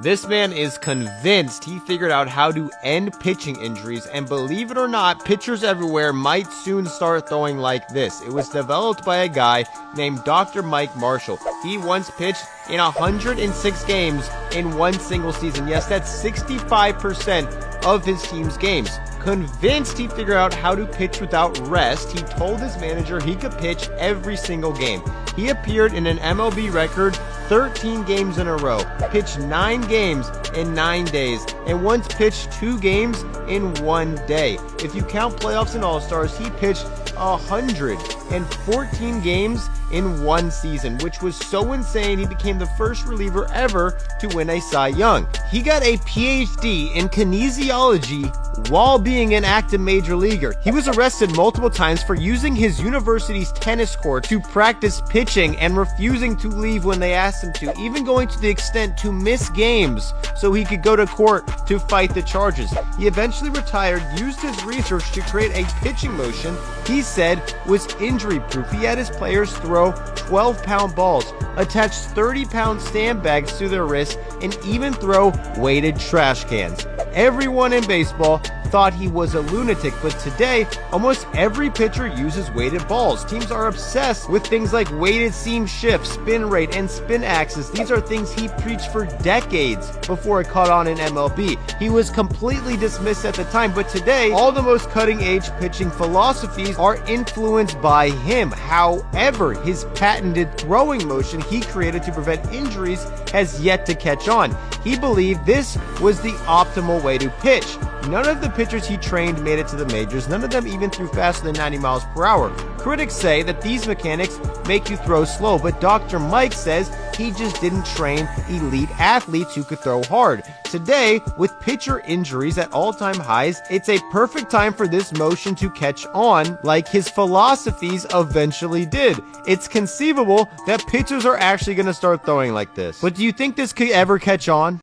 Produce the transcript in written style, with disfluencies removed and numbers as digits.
This man is convinced he figured out how to end pitching injuries, and believe it or not, pitchers everywhere might soon start throwing like this. It was developed by a guy named Dr. Mike Marshall. He once pitched in 106 games in one single season. Yes, that's 65% of his team's games. Convinced he figured out how to pitch without rest, he told his manager he could pitch every single game. He appeared in an MLB record 13 games in a row, pitched 9 games in 9 days, and once pitched 2 games in 1 day. If you count playoffs and All-Stars, he pitched 114 games in one season, which was so insane he became the first reliever ever to win a Cy Young. He got a PhD in kinesiology while being an active major leaguer. He was arrested multiple times for using his university's tennis court to practice pitching and refusing to leave when they asked him to, even going to the extent to miss games so he could go to court to fight the charges. He eventually retired, used his research to create a pitching motion he said was injury-proof. He had his players throw 12-pound balls, attach 30-pound sandbags to their wrists, and even throw weighted trash cans. Everyone in baseball thought he was a lunatic, but today, almost every pitcher uses weighted balls. Teams are obsessed with things like weighted seam shift, spin rate, and spin axis. These are things he preached for decades before it caught on in MLB. He was completely dismissed at the time, but today, all the most cutting-edge pitching philosophies are influenced by him. However, his patented throwing motion he created to prevent injuries has yet to catch on. He believed this was the optimal way to pitch. None of the pitchers he trained made it to the majors. None of them even threw faster than 90 miles per hour. Critics say that these mechanics make you throw slow, but Dr. Mike says he just didn't train elite athletes who could throw hard. Today, with pitcher injuries at all-time highs, it's a perfect time for this motion to catch on like his philosophies eventually did. It's conceivable that pitchers are actually going to start throwing like this. But do you think this could ever catch on?